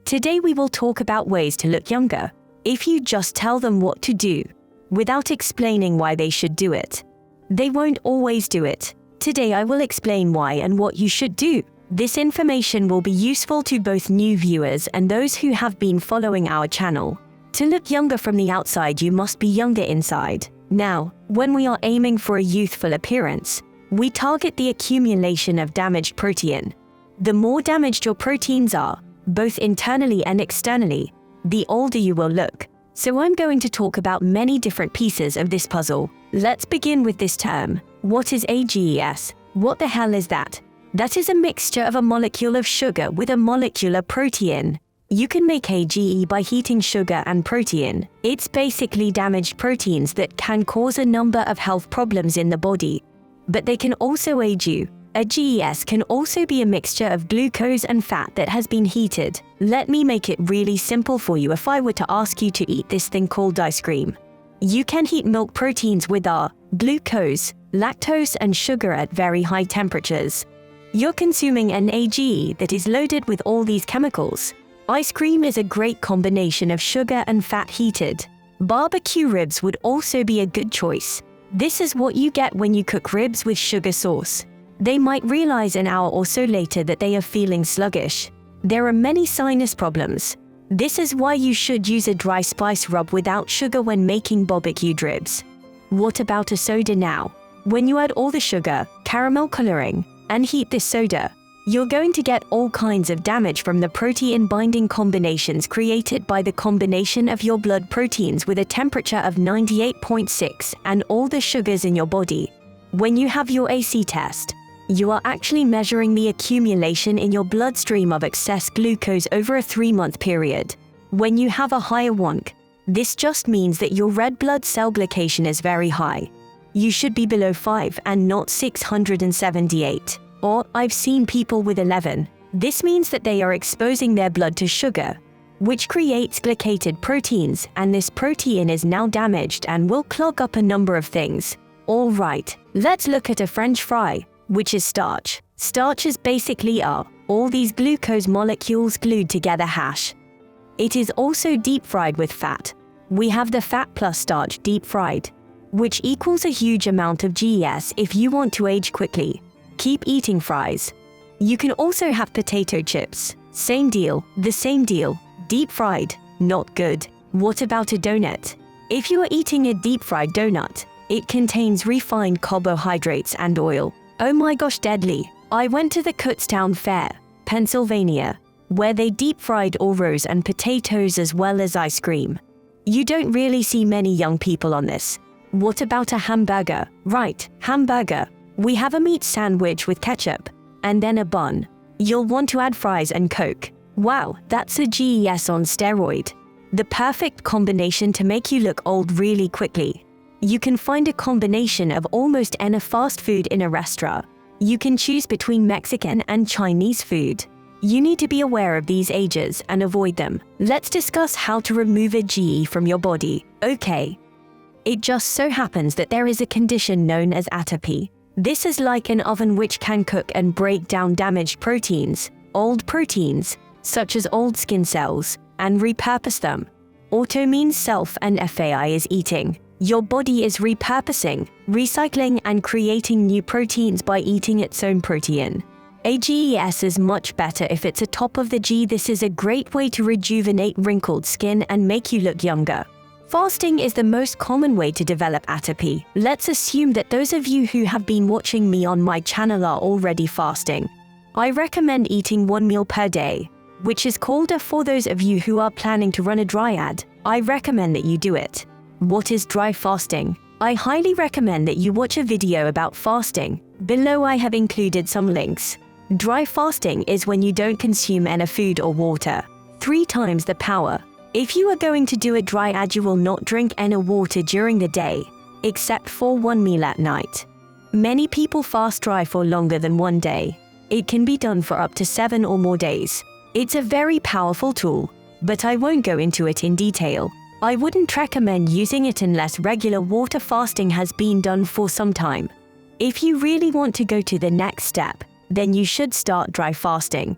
Today we will talk about ways to look younger, if you just tell them what to do, without explaining why they should do it. They won't always do it. Today I will explain why and what you should do. This information will be useful to both new viewers and those who have been following our channel. To look younger from the outside, you must be younger inside. Now, when we are aiming for a youthful appearance, we target the accumulation of damaged protein. The more damaged your proteins are, both internally and externally, the older you will look. So I'm going to talk about many different pieces of this puzzle. Let's begin with this term. What is AGEs? What the hell is that? That is a mixture of a molecule of sugar with a molecular protein. You can make AGE by heating sugar and protein. It's basically damaged proteins that can cause a number of health problems in the body. But they can also age you. A GES can also be a mixture of glucose and fat that has been heated. Let me make it really simple for you if I were to ask you to eat this thing called ice cream. You can heat milk proteins with glucose, lactose and sugar at very high temperatures. You're consuming an AGE that is loaded with all these chemicals. Ice cream is a great combination of sugar and fat heated. Barbecue ribs would also be a good choice. This is what you get when you cook ribs with sugar sauce. They might realize an hour or so later that they are feeling sluggish. There are many sinus problems. This is why you should use a dry spice rub without sugar when making barbecue ribs. What about a soda now? When you add all the sugar, caramel coloring, and heat this soda, you're going to get all kinds of damage from the protein binding combinations created by the combination of your blood proteins with a temperature of 98.6 and all the sugars in your body. When you have your AC test, you are actually measuring the accumulation in your bloodstream of excess glucose over a 3-month period. When you have a higher WONC, this just means that your red blood cell glycation is very high. You should be below 5 and not 678. Or, I've seen people with 11. This means that they are exposing their blood to sugar, which creates glycated proteins, and this protein is now damaged and will clog up a number of things. All right, let's look at a French fry, which is starch. Starch is basically all these glucose molecules glued together hash. It is also deep fried with fat. We have the fat plus starch deep fried, which equals a huge amount of GES if you want to age quickly. Keep eating fries. You can also have potato chips. Same deal, the same deal. Deep fried, not good. What about a donut? If you are eating a deep fried donut, it contains refined carbohydrates and oil. Oh my gosh, deadly. I went to the Kutztown Fair, Pennsylvania, where they deep fried Oreos and potatoes as well as ice cream. You don't really see many young people on this. What about a hamburger? Right, hamburger. We have a meat sandwich with ketchup, and then a bun. You'll want to add fries and Coke. Wow, that's a GES on steroid. The perfect combination to make you look old really quickly. You can find a combination of almost any fast food in a restaurant. You can choose between Mexican and Chinese food. You need to be aware of these ages and avoid them. Let's discuss how to remove a GE from your body. Okay. It just so happens that there is a condition known as atopy. This is like an oven which can cook and break down damaged proteins, old proteins, such as old skin cells, and repurpose them. Auto means self and FAI is eating. Your body is repurposing, recycling and creating new proteins by eating its own protein. AGES is much better if it's a top of the G. This is a great way to rejuvenate wrinkled skin and make you look younger. Fasting is the most common way to develop atopy. Let's assume that those of you who have been watching me on my channel are already fasting. I recommend eating 1 meal per day, which is called a. For those of you who are planning to run a dryad, I recommend that you do it. What is dry fasting? I highly recommend that you watch a video about fasting. Below I have included some links. Dry fasting is when you don't consume any food or water. 3 times the power. If you are going to do a dryad, you will not drink any water during the day, except for 1 meal at night. Many people fast dry for longer than 1 day. It can be done for up to 7 or more days. It's a very powerful tool, but I won't go into it in detail. I wouldn't recommend using it unless regular water fasting has been done for some time. If you really want to go to the next step, then you should start dry fasting.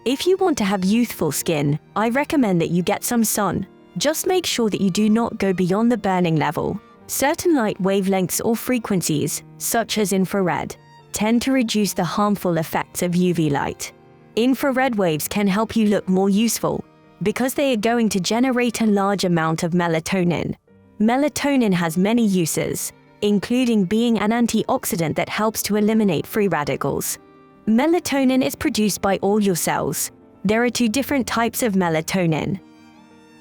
If you want to have youthful skin, I recommend that you get some sun. Just make sure that you do not go beyond the burning level. Certain light wavelengths or frequencies, such as infrared, tend to reduce the harmful effects of UV light. Infrared waves can help you look more useful because they are going to generate a large amount of melatonin. Melatonin has many uses, including being an antioxidant that helps to eliminate free radicals. Melatonin is produced by all your cells. There are two different types of melatonin,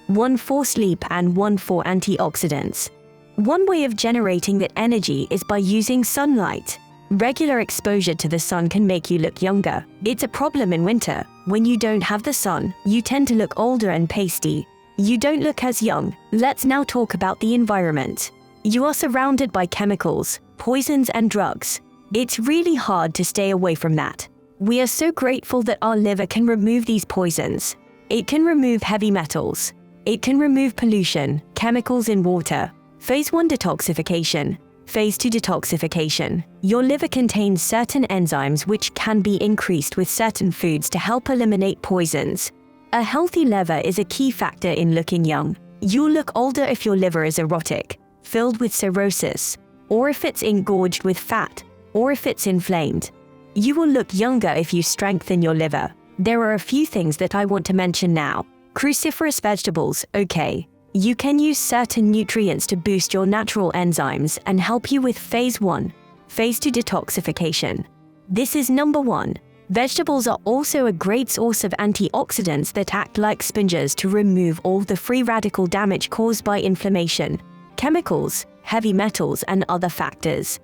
one for sleep and one for antioxidants. One way of generating that energy is by using sunlight. Regular exposure to the sun can make you look younger. It's a problem in winter. When you don't have the sun, you tend to look older and pasty. You don't look as young. Let's now talk about the environment. You are surrounded by chemicals, poisons, and drugs. It's really hard to stay away from that. We are so grateful that our liver can remove these poisons. It can remove heavy metals. It can remove pollution, chemicals in water. Phase 1 detoxification. Phase 2 detoxification. Your liver contains certain enzymes which can be increased with certain foods to help eliminate poisons. A healthy liver is a key factor in looking young. You'll look older if your liver is erotic, filled with cirrhosis, or if it's engorged with fat, or if it's inflamed. You will look younger if you strengthen your liver. There are a few things that I want to mention now. Cruciferous vegetables, okay. You can use certain nutrients to boost your natural enzymes and help you with phase 1. Phase 2 detoxification. This is number 1. Vegetables are also a great source of antioxidants that act like sponges to remove all the free radical damage caused by inflammation, chemicals, heavy metals, and other factors.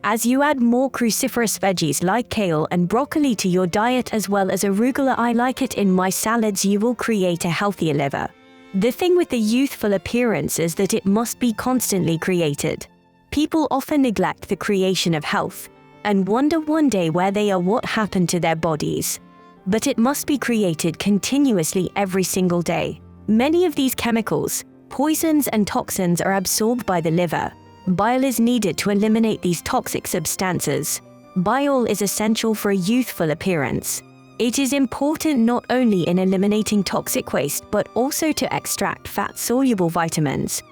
As you add more cruciferous veggies like kale and broccoli to your diet as well as arugula, I like it in my salads, you will create a healthier liver. The thing with the youthful appearance is that it must be constantly created. People often neglect the creation of health and wonder one day where they are, what happened to their bodies. But it must be created continuously every single day. Many of these chemicals, poisons, and toxins are absorbed by the liver. Bile is needed to eliminate these toxic substances. Bile is essential for a youthful appearance. It is important not only in eliminating toxic waste but also to extract fat-soluble vitamins.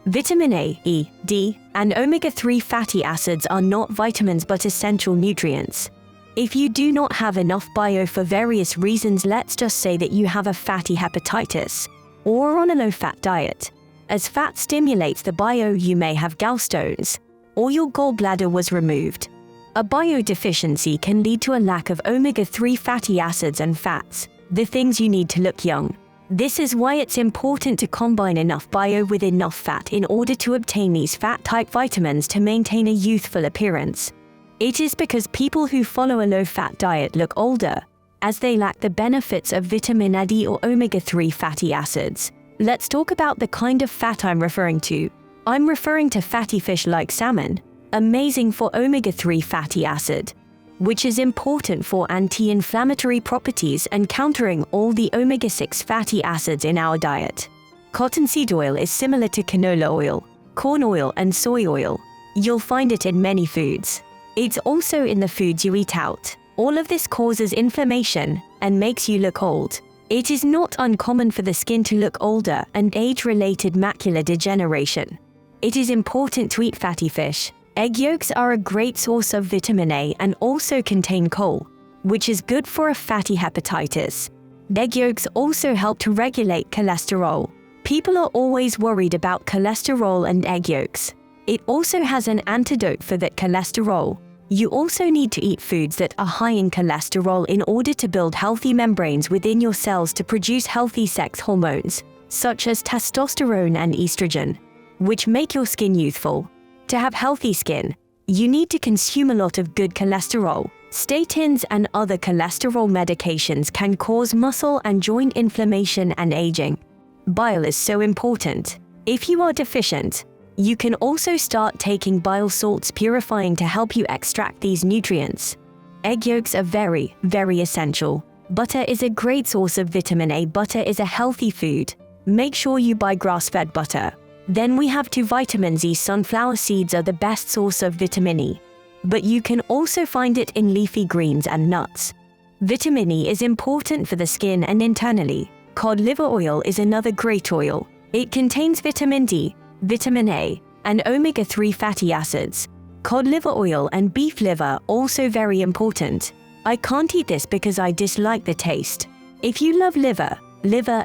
Vitamin A, E, D, and omega-3 fatty acids are not vitamins but essential nutrients. If you do not have enough bile for various reasons, let's just say that you have a fatty hepatitis or on a low-fat diet. As fat stimulates the bile, you may have gallstones or your gallbladder was removed. A bile deficiency can lead to a lack of omega-3 fatty acids and fats, the things you need to look young. This is why it's important to combine enough bile with enough fat in order to obtain these fat-type vitamins to maintain a youthful appearance. It is because people who follow a low-fat diet look older, as they lack the benefits of vitamin A, D, or omega-3 fatty acids. Let's talk about the kind of fat I'm referring to. I'm referring to fatty fish like salmon, amazing for omega-3 fatty acid, which is important for anti-inflammatory properties and countering all the omega-6 fatty acids in our diet. Cottonseed oil is similar to canola oil, corn oil, and soy oil. You'll find it in many foods. It's also in the foods you eat out. All of this causes inflammation and makes you look old. It is not uncommon for the skin to look older and age-related macular degeneration. It is important to eat fatty fish. Egg yolks are a great source of vitamin A and also contain coal, which is good for a fatty hepatitis. Egg yolks also help to regulate cholesterol. People are always worried about cholesterol and egg yolks. It also has an antidote for that cholesterol. You also need to eat foods that are high in cholesterol in order to build healthy membranes within your cells to produce healthy sex hormones, such as testosterone and estrogen, which make your skin youthful. To have healthy skin, you need to consume a lot of good cholesterol. Statins and other cholesterol medications can cause muscle and joint inflammation and aging. Bile is so important. If you are deficient, you can also start taking bile salts purifying to help you extract these nutrients. Egg yolks are very, very essential. Butter is a great source of vitamin A. Butter is a healthy food. Make sure you buy grass-fed butter. Then we have 2 vitamins E. Sunflower seeds are the best source of vitamin E, but you can also find it in leafy greens and nuts. Vitamin E is important for the skin and internally. Cod liver oil is another great oil. It contains vitamin D, vitamin A, and omega-3 fatty acids. Cod liver oil and beef liver also very important. I can't eat this because I dislike the taste. If you love liver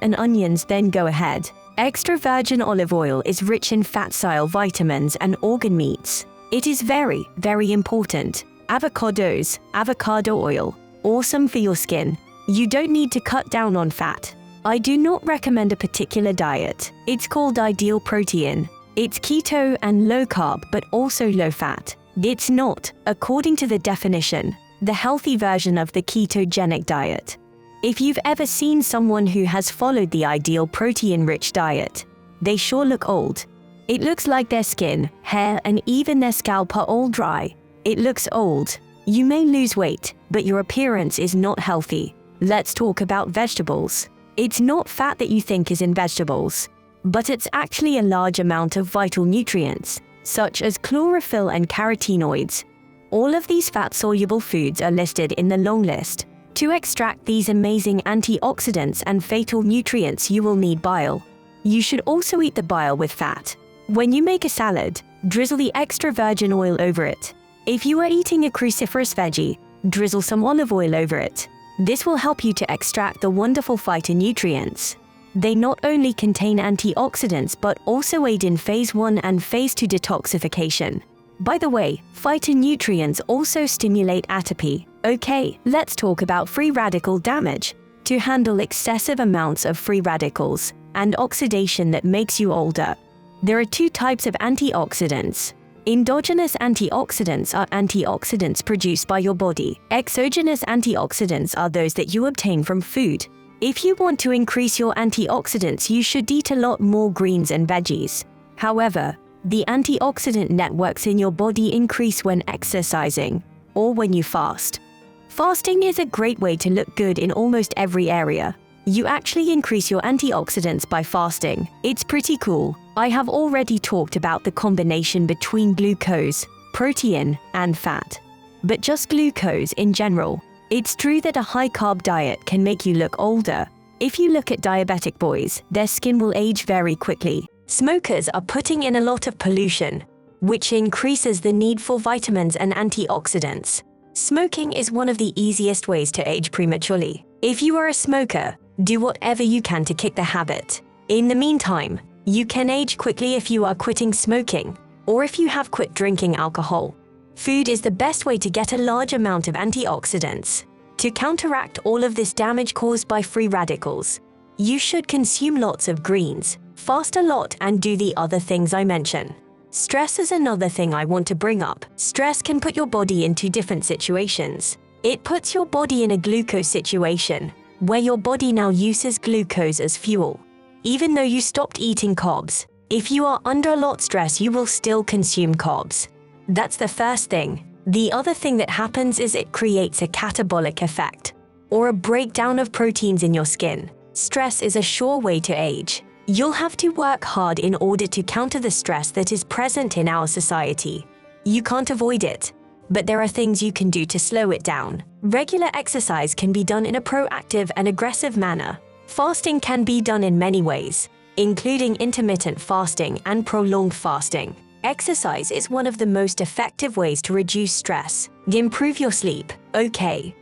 and onions, then go ahead. Extra virgin olive oil is rich in fat-soluble vitamins and organ meats. It is very, very important. Avocado oil, awesome for your skin. You don't need to cut down on fat. I do not recommend a particular diet. It's called ideal protein. It's keto and low carb, but also low fat. It's not, according to the definition, the healthy version of the ketogenic diet. If you've ever seen someone who has followed the ideal protein-rich diet, they sure look old. It looks like their skin, hair, and even their scalp are all dry. It looks old. You may lose weight, but your appearance is not healthy. Let's talk about vegetables. It's not fat that you think is in vegetables, but it's actually a large amount of vital nutrients, such as chlorophyll and carotenoids. All of these fat-soluble foods are listed in the long list. To extract these amazing antioxidants and fatal nutrients, you will need bile. You should also eat the bile with fat. When you make a salad, drizzle the extra virgin oil over it. If you are eating a cruciferous veggie, drizzle some olive oil over it. This will help you to extract the wonderful phytonutrients. They not only contain antioxidants but also aid in phase 1 and phase 2 detoxification. By the way, phytonutrients also stimulate atopy. Okay, let's talk about free radical damage. To handle excessive amounts of free radicals and oxidation that makes you older, there are two types of antioxidants. Endogenous antioxidants are antioxidants produced by your body. Exogenous antioxidants are those that you obtain from food. If you want to increase your antioxidants, you should eat a lot more greens and veggies. However, the antioxidant networks in your body increase when exercising or when you fast. Fasting is a great way to look good in almost every area. You actually increase your antioxidants by fasting. It's pretty cool. I have already talked about the combination between glucose, protein, and fat. But just glucose in general. It's true that a high-carb diet can make you look older. If you look at diabetic boys, their skin will age very quickly. Smokers are putting in a lot of pollution, which increases the need for vitamins and antioxidants. Smoking is one of the easiest ways to age prematurely. If you are a smoker, do whatever you can to kick the habit. In the meantime, you can age quickly if you are quitting smoking, or if you have quit drinking alcohol. Food is the best way to get a large amount of antioxidants. To counteract all of this damage caused by free radicals, you should consume lots of greens, fast a lot, and do the other things I mention. Stress is another thing I want to bring up. Stress can put your body into different situations. It puts your body in a glucose situation, where your body now uses glucose as fuel. Even though you stopped eating carbs, if you are under a lot of stress, you will still consume carbs. That's the first thing. The other thing that happens is it creates a catabolic effect, or a breakdown of proteins in your skin. Stress is a sure way to age. You'll have to work hard in order to counter the stress that is present in our society. You can't avoid it, but there are things you can do to slow it down. Regular exercise can be done in a proactive and aggressive manner. Fasting can be done in many ways, including intermittent fasting and prolonged fasting. Exercise is one of the most effective ways to reduce stress, improve your sleep. Okay.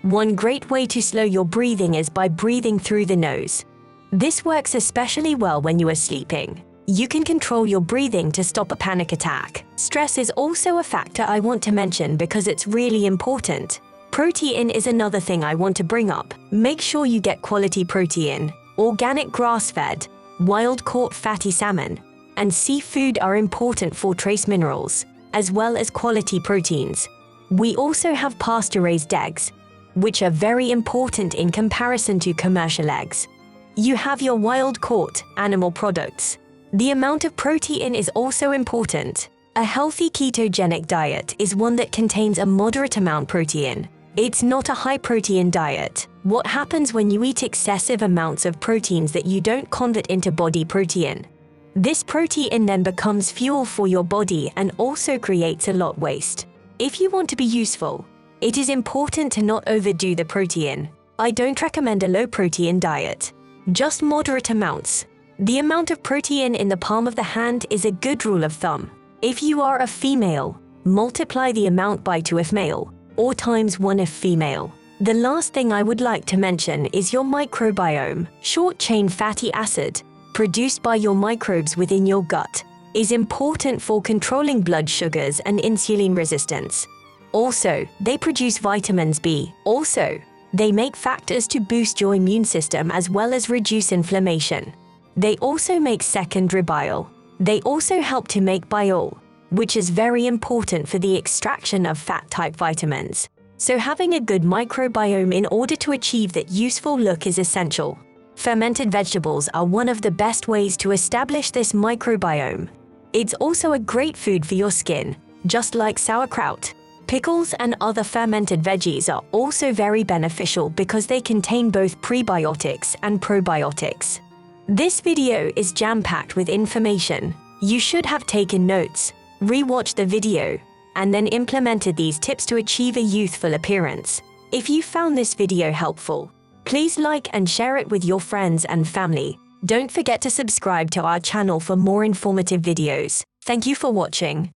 One great way to slow your breathing is by breathing through the nose. This works especially well when you are sleeping. You can control your breathing to stop a panic attack. Stress is also a factor I want to mention because it's really important. Protein is another thing I want to bring up. Make sure you get quality protein. Organic grass-fed, wild-caught fatty salmon, and seafood are important for trace minerals, as well as quality proteins. We also have pasture-raised eggs, which are very important in comparison to commercial eggs. You have your wild-caught animal products. The amount of protein is also important. A healthy ketogenic diet is one that contains a moderate amount of protein. It's not a high-protein diet. What happens when you eat excessive amounts of proteins that you don't convert into body protein? This protein then becomes fuel for your body and also creates a lot of waste. If you want to be useful, It is important to not overdo the protein. I don't recommend a low-protein diet, just moderate amounts. The amount of protein in the palm of the hand is a good rule of thumb. If you are a female, multiply the amount by 2 if male, or times 1 if female. The last thing I would like to mention is your microbiome. Short-chain fatty acid, produced by your microbes within your gut, is important for controlling blood sugars and insulin resistance. Also, they produce vitamins B. Also, they make factors to boost your immune system as well as reduce inflammation. They also make secondary bile. They also help to make bile, which is very important for the extraction of fat-type vitamins. So having a good microbiome in order to achieve that useful look is essential. Fermented vegetables are one of the best ways to establish this microbiome. It's also a great food for your skin, just like sauerkraut. Pickles and other fermented veggies are also very beneficial because they contain both prebiotics and probiotics. This video is jam-packed with information. You should have taken notes, rewatched the video, and then implemented these tips to achieve a youthful appearance. If you found this video helpful, please like and share it with your friends and family. Don't forget to subscribe to our channel for more informative videos. Thank you for watching.